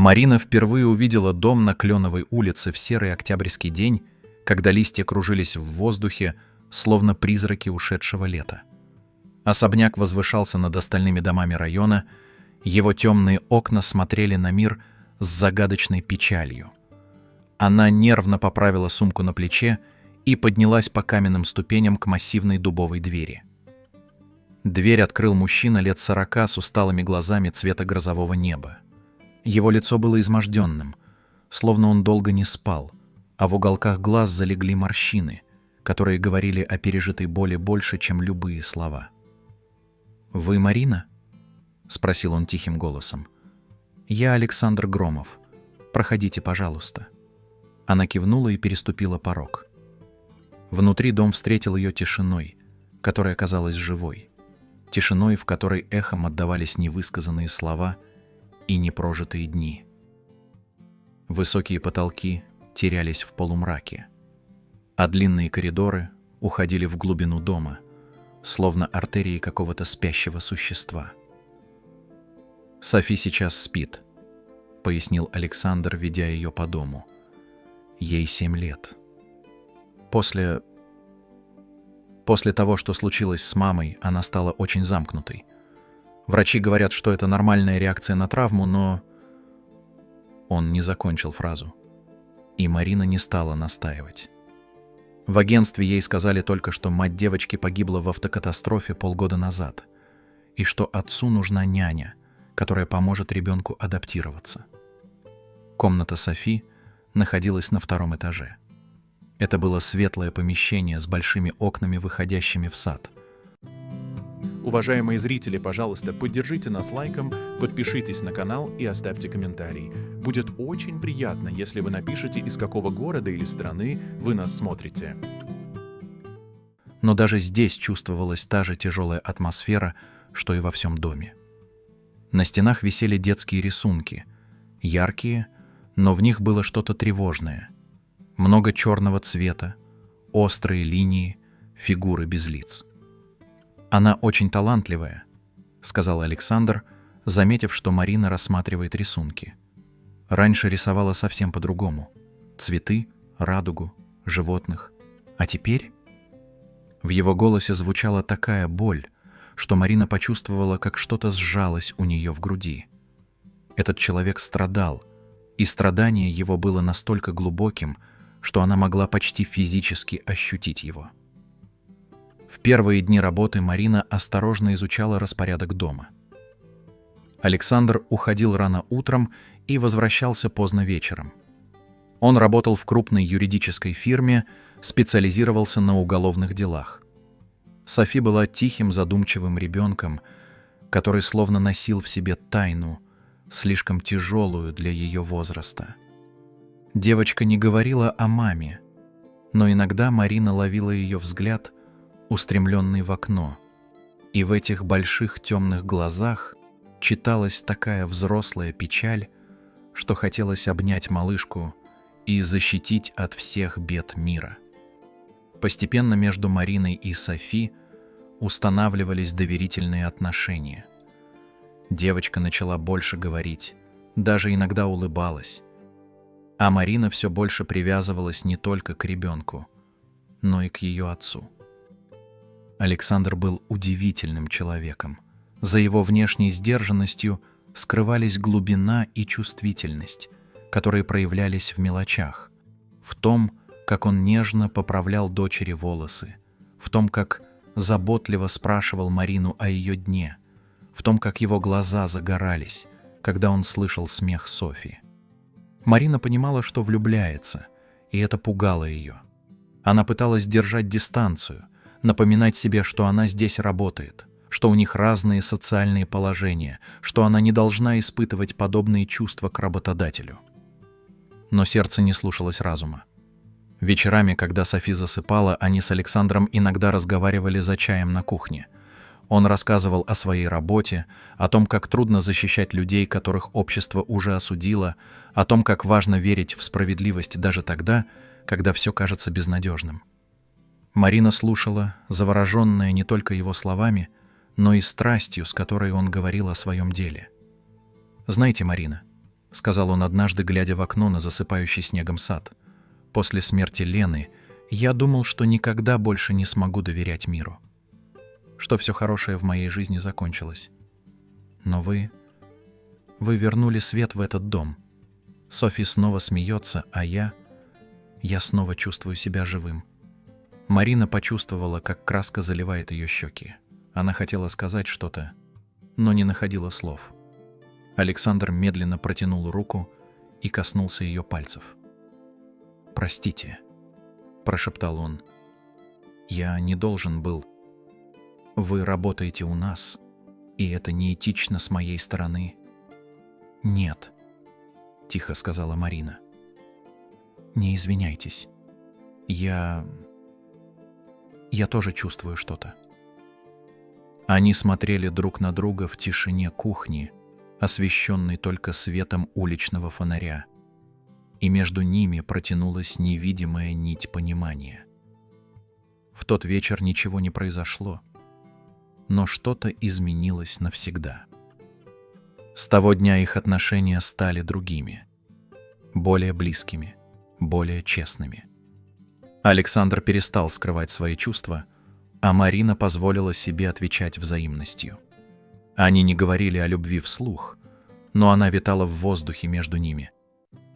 Марина впервые увидела дом на Кленовой улице в серый октябрьский день, когда листья кружились в воздухе, словно призраки ушедшего лета. Особняк возвышался над остальными домами района, его темные окна смотрели на мир с загадочной печалью. Она нервно поправила сумку на плече и поднялась по каменным ступеням к массивной дубовой двери. Дверь открыл мужчина лет 40 с усталыми глазами цвета грозового неба. Его лицо было изможденным, словно он долго не спал, а в уголках глаз залегли морщины, которые говорили о пережитой боли больше, чем любые слова. «Вы Марина?» — спросил он тихим голосом. «Я Александр Громов. Проходите, пожалуйста». Она кивнула и переступила порог. Внутри дом встретил ее тишиной, которая казалась живой. Тишиной, в которой эхом отдавались невысказанные слова и непрожитые дни. Высокие потолки терялись в полумраке, а длинные коридоры уходили в глубину дома, словно артерии какого-то спящего существа. «Софи сейчас спит», — пояснил Александр, ведя ее по дому. «Ей 7 лет. После того, что случилось с мамой, она стала очень замкнутой. Врачи говорят, что это нормальная реакция на травму, но...» Он не закончил фразу, и Марина не стала настаивать. В агентстве ей сказали только, что мать девочки погибла в автокатастрофе полгода назад, и что отцу нужна няня, которая поможет ребенку адаптироваться. Комната Софи находилась на 2-м этаже. Это было светлое помещение с большими окнами, выходящими в сад. Уважаемые зрители, пожалуйста, поддержите нас лайком, подпишитесь на канал и оставьте комментарий. Будет очень приятно, если вы напишете, из какого города или страны вы нас смотрите. Но даже здесь чувствовалась та же тяжелая атмосфера, что и во всем доме. На стенах висели детские рисунки, яркие, но в них было что-то тревожное. Много черного цвета, острые линии, фигуры без лиц. «Она очень талантливая», — сказал Александр, заметив, что Марина рассматривает рисунки. Раньше рисовала совсем по-другому. Цветы, радугу, животных. А теперь? В его голосе звучала такая боль, что Марина почувствовала, как что-то сжалось у нее в груди. Этот человек страдал, и страдание его было настолько глубоким, что она могла почти физически ощутить его. В первые дни работы Марина осторожно изучала распорядок дома. Александр уходил рано утром и возвращался поздно вечером. Он работал в крупной юридической фирме, специализировался на уголовных делах. Софи была тихим, задумчивым ребенком, который словно носил в себе тайну, слишком тяжелую для ее возраста. Девочка не говорила о маме, но иногда Марина ловила ее взгляд, устремленный в окно, и в этих больших темных глазах читалась такая взрослая печаль, что хотелось обнять малышку и защитить от всех бед мира. Постепенно между Мариной и Софи устанавливались доверительные отношения. Девочка начала больше говорить, даже иногда улыбалась, а Марина все больше привязывалась не только к ребенку, но и к ее отцу. Александр был удивительным человеком. За его внешней сдержанностью скрывались глубина и чувствительность, которые проявлялись в мелочах, в том, как он нежно поправлял дочери волосы, в том, как заботливо спрашивал Марину о ее дне, в том, как его глаза загорались, когда он слышал смех Софи. Марина понимала, что влюбляется, и это пугало ее. Она пыталась держать дистанцию, напоминать себе, что она здесь работает, что у них разные социальные положения, что она не должна испытывать подобные чувства к работодателю. Но сердце не слушалось разума. Вечерами, когда Софи засыпала, они с Александром иногда разговаривали за чаем на кухне. Он рассказывал о своей работе, о том, как трудно защищать людей, которых общество уже осудило, о том, как важно верить в справедливость даже тогда, когда все кажется безнадежным. Марина слушала, завороженная не только его словами, но и страстью, с которой он говорил о своем деле. «Знаете, Марина, сказал он однажды, глядя в окно на засыпающий снегом сад. «После смерти Лены я думал, что никогда больше не смогу доверять миру, что все хорошее в моей жизни закончилось. Но вы вернули свет в этот дом. Софи снова смеется, а я снова чувствую себя живым». Марина почувствовала, как краска заливает ее щеки. Она хотела сказать что-то, но не находила слов. Александр медленно протянул руку и коснулся ее пальцев. «Простите», — прошептал он. «Я не должен был. Вы работаете у нас, и это неэтично с моей стороны». «Нет», — тихо сказала Марина. «Не извиняйтесь. Я тоже чувствую что-то». Они смотрели друг на друга в тишине кухни, освещенной только светом уличного фонаря, и между ними протянулась невидимая нить понимания. В тот вечер ничего не произошло, но что-то изменилось навсегда. С того дня их отношения стали другими, более близкими, более честными. Александр перестал скрывать свои чувства, а Марина позволила себе отвечать взаимностью. Они не говорили о любви вслух, но она витала в воздухе между ними,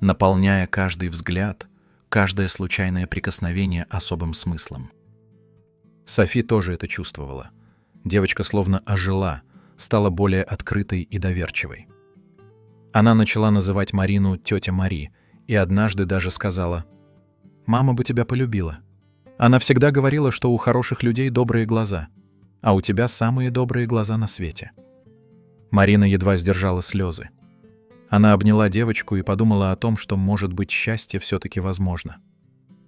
наполняя каждый взгляд, каждое случайное прикосновение особым смыслом. Софи тоже это чувствовала. Девочка словно ожила, стала более открытой и доверчивой. Она начала называть Марину «тетя Мари» и однажды даже сказала: «Мама бы тебя полюбила. Она всегда говорила, что у хороших людей добрые глаза, а у тебя самые добрые глаза на свете». Марина едва сдержала слезы. Она обняла девочку и подумала о том, что, может быть, счастье все-таки возможно.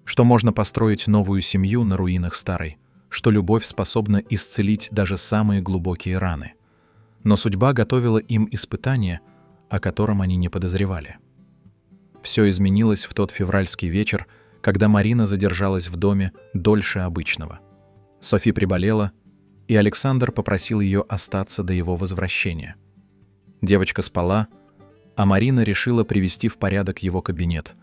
Что можно построить новую семью на руинах старой, что любовь способна исцелить даже самые глубокие раны. Но судьба готовила им испытание, о котором они не подозревали. Все изменилось в тот февральский вечер, когда Марина задержалась в доме дольше обычного. Софи приболела, и Александр попросил ее остаться до его возвращения. Девочка спала, а Марина решила привести в порядок его кабинет,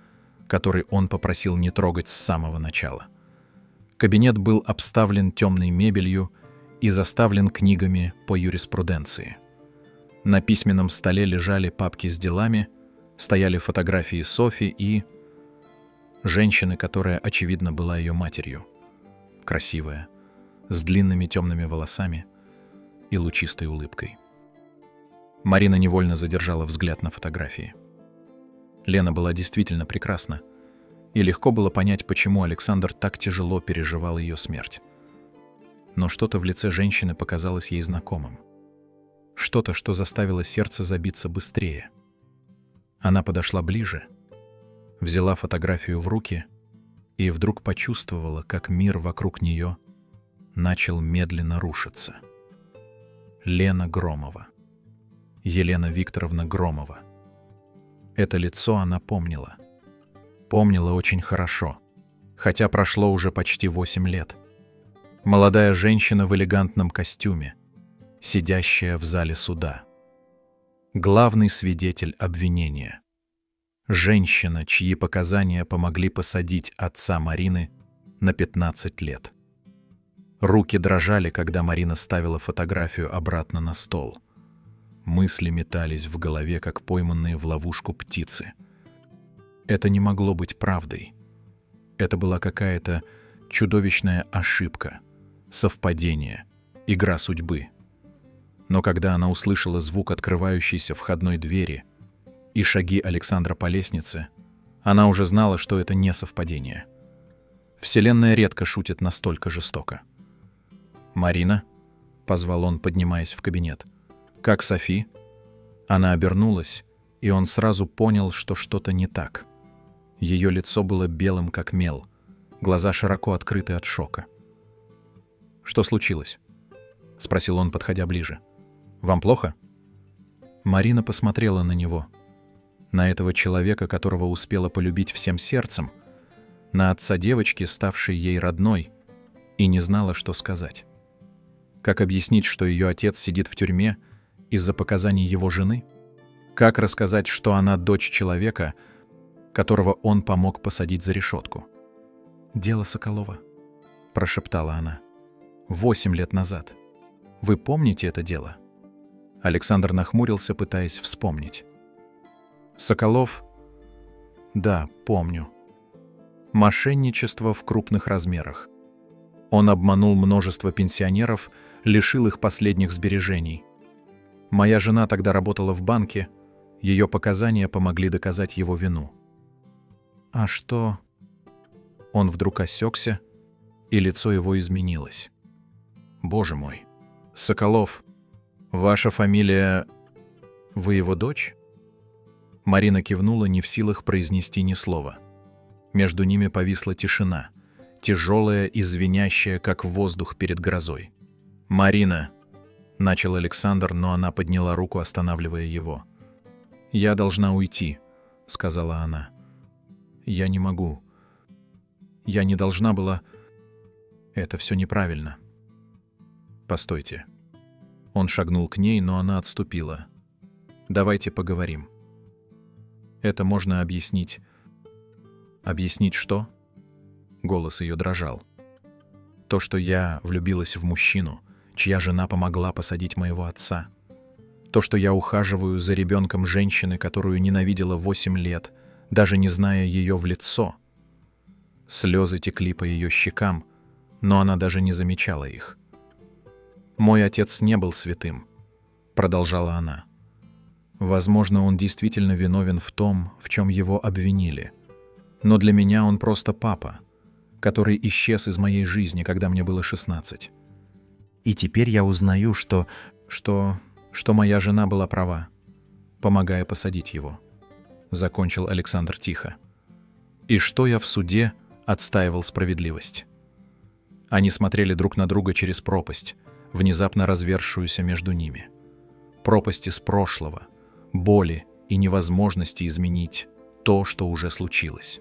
который он попросил не трогать с самого начала. Кабинет был обставлен темной мебелью и заставлен книгами по юриспруденции. На письменном столе лежали папки с делами, стояли фотографии Софи и женщины, которая, очевидно, была ее матерью. Красивая, с длинными темными волосами и лучистой улыбкой. Марина невольно задержала взгляд на фотографии. Лена была действительно прекрасна, и легко было понять, почему Александр так тяжело переживал ее смерть. Но что-то в лице женщины показалось ей знакомым. Что-то, что заставило сердце забиться быстрее. Она подошла ближе, взяла фотографию в руки и вдруг почувствовала, как мир вокруг нее начал медленно рушиться. Лена Громова. Елена Викторовна Громова. Это лицо она помнила. Помнила очень хорошо, хотя прошло уже почти 8 лет. Молодая женщина в элегантном костюме, сидящая в зале суда. Главный свидетель обвинения. Женщина, чьи показания помогли посадить отца Марины на 15 лет. Руки дрожали, когда Марина ставила фотографию обратно на стол. Мысли метались в голове, как пойманные в ловушку птицы. Это не могло быть правдой. Это была какая-то чудовищная ошибка, совпадение, игра судьбы. Но когда она услышала звук открывающейся входной двери и шаги Александра по лестнице, она уже знала, что это не совпадение. Вселенная редко шутит настолько жестоко. «Марина?» — позвал он, поднимаясь в кабинет. «Как Софи?» Она обернулась, и он сразу понял, что что-то не так. Ее лицо было белым, как мел, глаза широко открыты от шока. «Что случилось?» — спросил он, подходя ближе. «Вам плохо?» Марина посмотрела на него, на этого человека, которого успела полюбить всем сердцем, на отца девочки, ставшей ей родной, и не знала, что сказать. Как объяснить, что ее отец сидит в тюрьме из-за показаний его жены? Как рассказать, что она дочь человека, которого он помог посадить за решетку? «Дело Соколова», — прошептала она. 8 лет назад. Вы помните это дело?» Александр нахмурился, пытаясь вспомнить. «Соколов? Да, помню. Мошенничество в крупных размерах. Он обманул множество пенсионеров, лишил их последних сбережений. Моя жена тогда работала в банке, ее показания помогли доказать его вину. А что...» Он вдруг осекся, и лицо его изменилось. «Боже мой! Соколов, ваша фамилия... Вы его дочь?» Марина кивнула, не в силах произнести ни слова. Между ними повисла тишина, тяжелая и звенящая, как воздух перед грозой. «Марина!» — начал Александр, но она подняла руку, останавливая его. «Я должна уйти», — сказала она. «Я не могу. Я не должна была... Это все неправильно». «Постойте». Он шагнул к ней, но она отступила. «Давайте поговорим. Это можно объяснить». «Объяснить что?» Голос ее дрожал. «То, что я влюбилась в мужчину, чья жена помогла посадить моего отца. То, что я ухаживаю за ребенком женщины, которую ненавидела 8 лет, даже не зная ее в лицо». Слезы текли по ее щекам, но она даже не замечала их. «Мой отец не был святым», — продолжала она. «Возможно, он действительно виновен в том, в чем его обвинили. Но для меня он просто папа, который исчез из моей жизни, когда мне было 16. И теперь я узнаю, что моя жена была права, помогая посадить его», — закончил Александр тихо. «И что я в суде отстаивал справедливость». Они смотрели друг на друга через пропасть, внезапно разверзшуюся между ними. Пропасть из прошлого, боли и невозможности изменить то, что уже случилось.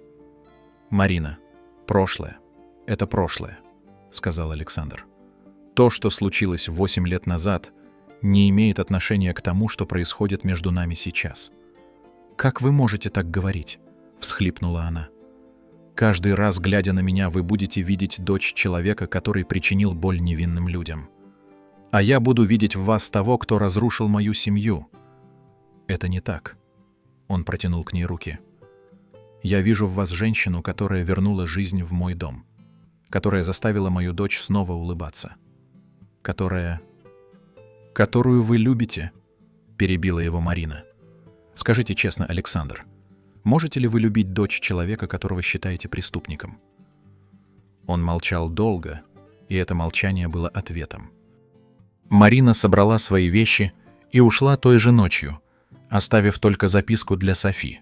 «Марина, прошлое — это прошлое», — сказал Александр. «То, что случилось 8 лет назад, не имеет отношения к тому, что происходит между нами сейчас». «Как вы можете так говорить?» — всхлипнула она. «Каждый раз, глядя на меня, вы будете видеть дочь человека, который причинил боль невинным людям. А я буду видеть в вас того, кто разрушил мою семью». «Это не так». Он протянул к ней руки. «Я вижу в вас женщину, которая вернула жизнь в мой дом, которая заставила мою дочь снова улыбаться, которую вы любите», — перебила его Марина. «Скажите честно, Александр, можете ли вы любить дочь человека, которого считаете преступником?» Он молчал долго, и это молчание было ответом. Марина собрала свои вещи и ушла той же ночью, оставив только записку для Софи,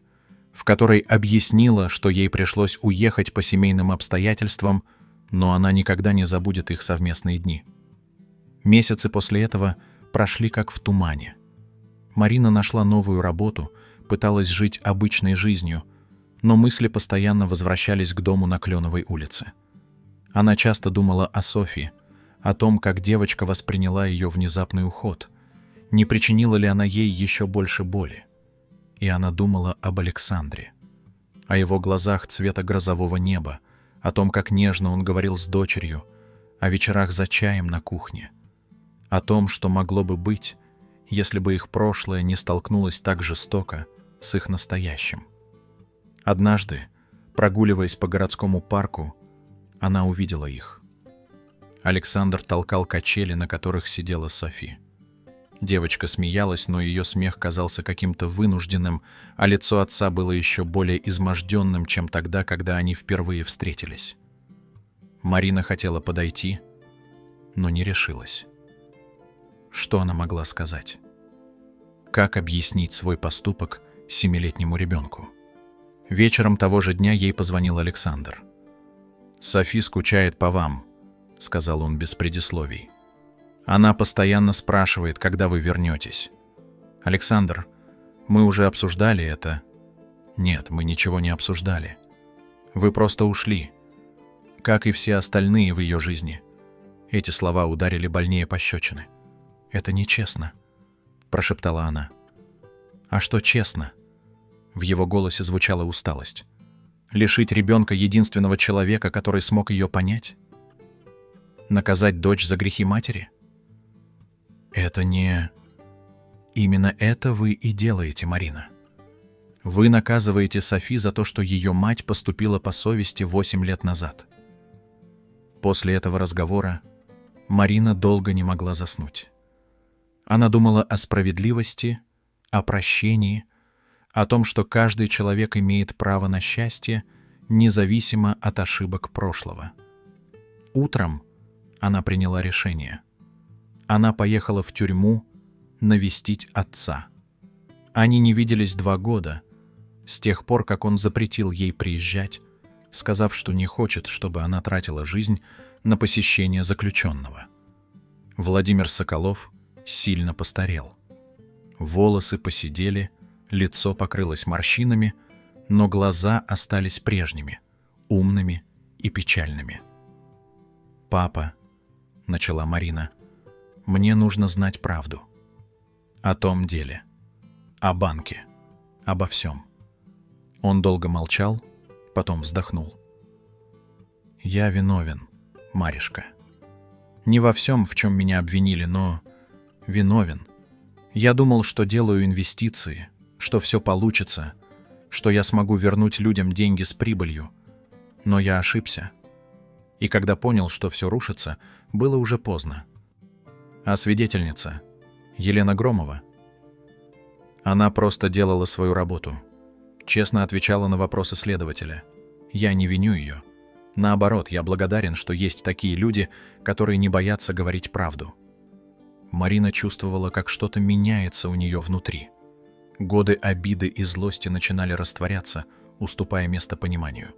в которой объяснила, что ей пришлось уехать по семейным обстоятельствам, но она никогда не забудет их совместные дни. Месяцы после этого прошли как в тумане. Марина нашла новую работу, пыталась жить обычной жизнью, но мысли постоянно возвращались к дому на Кленовой улице. Она часто думала о Софии, о том, как девочка восприняла ее внезапный уход, не причинила ли она ей еще больше боли. И она думала об Александре, о его глазах цвета грозового неба, о том, как нежно он говорил с дочерью, о вечерах за чаем на кухне, о том, что могло бы быть, если бы их прошлое не столкнулось так жестоко с их настоящим. Однажды, прогуливаясь по городскому парку, она увидела их. Александр толкал качели, на которых сидела Софи. Девочка смеялась, но ее смех казался каким-то вынужденным, а лицо отца было еще более изможденным, чем тогда, когда они впервые встретились. Марина хотела подойти, но не решилась. Что она могла сказать? Как объяснить свой поступок 7-летнему ребенку? Вечером того же дня ей позвонил Александр. «Софи скучает по вам», — сказал он без предисловий. «Она постоянно спрашивает, когда вы вернетесь. Александр, мы уже обсуждали это». «Нет, мы ничего не обсуждали. Вы просто ушли, как и все остальные в ее жизни». Эти слова ударили больнее пощечины. «Это нечестно», — прошептала она. А что честно? В его голосе звучала усталость. Лишить ребенка единственного человека, который смог ее понять? Наказать дочь за грехи матери? Это не... Именно это вы и делаете, Марина. Вы наказываете Софи за то, что ее мать поступила по совести 8 лет назад. После этого разговора Марина долго не могла заснуть. Она думала о справедливости, о прощении, о том, что каждый человек имеет право на счастье, независимо от ошибок прошлого. Утром она приняла решение. Она поехала в тюрьму навестить отца. Они не виделись 2 года, с тех пор, как он запретил ей приезжать, сказав, что не хочет, чтобы она тратила жизнь на посещение заключенного. Владимир Соколов сильно постарел. Волосы поседели, лицо покрылось морщинами, но глаза остались прежними, умными и печальными. «Папа», — начала Марина, — «мне нужно знать правду. О том деле, о банке, обо всем». Он долго молчал, потом вздохнул. «Я виновен, Маришка. Не во всем, в чем меня обвинили, но виновен. Я думал, что делаю инвестиции, что все получится, что я смогу вернуть людям деньги с прибылью. Но я ошибся. И когда понял, что все рушится, было уже поздно. А свидетельница, Елена Громова, она просто делала свою работу, честно отвечала на вопросы следователя. Я не виню ее. Наоборот, я благодарен, что есть такие люди, которые не боятся говорить правду». Марина чувствовала, как что-то меняется у нее внутри. Годы обиды и злости начинали растворяться, уступая место пониманию.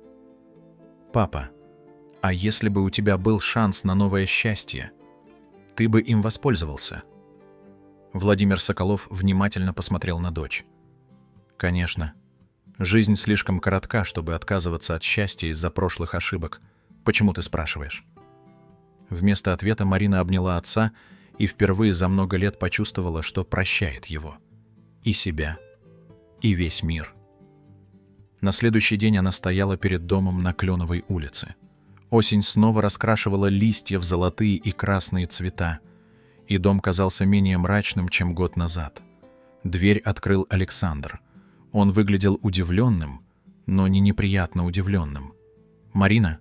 «Папа, а если бы у тебя был шанс на новое счастье, ты бы им воспользовался?» Владимир Соколов внимательно посмотрел на дочь. «Конечно. Жизнь слишком коротка, чтобы отказываться от счастья из-за прошлых ошибок. Почему ты спрашиваешь?» Вместо ответа Марина обняла отца и впервые за много лет почувствовала, что прощает его. И себя, и весь мир. На следующий день она стояла перед домом на Кленовой улице. Осень снова раскрашивала листья в золотые и красные цвета, и дом казался менее мрачным, чем год назад. Дверь открыл Александр. Он выглядел удивленным, но не неприятно удивленным. «Марина,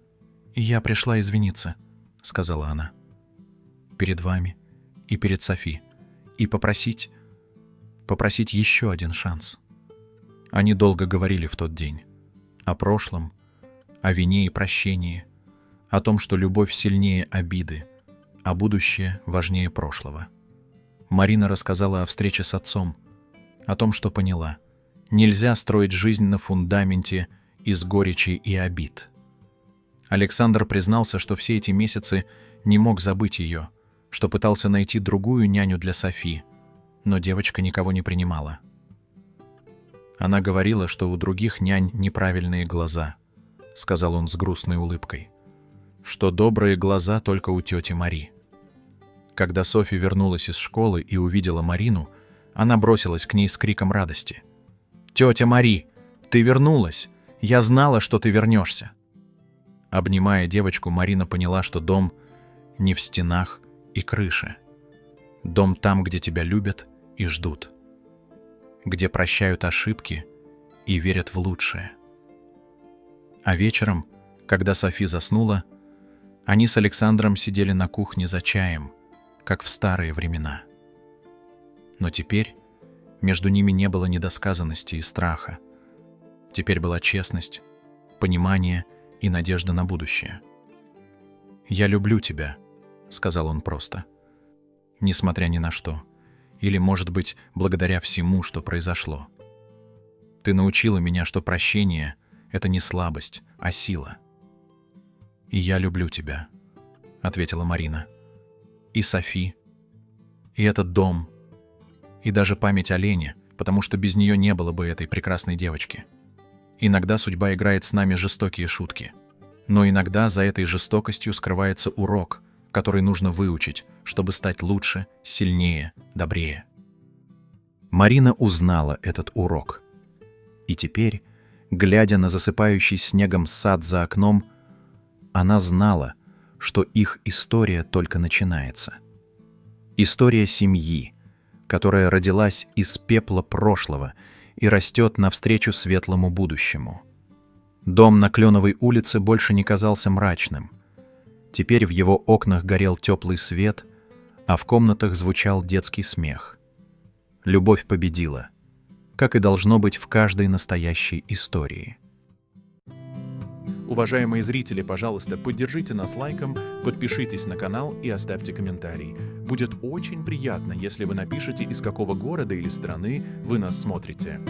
я пришла извиниться», — сказала она. «Перед вами и перед Софи. И попросить еще один шанс». Они долго говорили в тот день. О прошлом, о вине и прощении, о том, что любовь сильнее обиды, а будущее важнее прошлого. Марина рассказала о встрече с отцом, о том, что поняла. Нельзя строить жизнь на фундаменте из горечи и обид. Александр признался, что все эти месяцы не мог забыть ее, что пытался найти другую няню для Софи, но девочка никого не принимала. «Она говорила, что у других нянь неправильные глаза», — сказал он с грустной улыбкой, «что добрые глаза только у тети Мари». Когда Софья вернулась из школы и увидела Марину, она бросилась к ней с криком радости. «Тетя Мари, ты вернулась! Я знала, что ты вернешься!» Обнимая девочку, Марина поняла, что дом не в стенах и крыше. Дом там, где тебя любят и ждут. Где прощают ошибки и верят в лучшее. А вечером, когда Софи заснула, они с Александром сидели на кухне за чаем, как в старые времена. Но теперь между ними не было недосказанности и страха. Теперь была честность, понимание и надежда на будущее. «Я люблю тебя», — сказал он просто. «Несмотря ни на что. Или, может быть, благодаря всему, что произошло. Ты научила меня, что прощение — это не слабость, а сила». «И я люблю тебя», — ответила Марина. «И Софи, и этот дом, и даже память о Лене, потому что без нее не было бы этой прекрасной девочки. Иногда судьба играет с нами жестокие шутки. Но иногда за этой жестокостью скрывается урок, который нужно выучить, чтобы стать лучше, сильнее, добрее». Марина узнала этот урок. И теперь, глядя на засыпающий снегом сад за окном, она знала, что их история только начинается. История семьи, которая родилась из пепла прошлого и растет навстречу светлому будущему. Дом на Кленовой улице больше не казался мрачным. Теперь в его окнах горел теплый свет, а в комнатах звучал детский смех. Любовь победила, как и должно быть в каждой настоящей истории. Уважаемые зрители, пожалуйста, поддержите нас лайком, подпишитесь на канал и оставьте комментарий. Будет очень приятно, если вы напишите, из какого города или страны вы нас смотрите.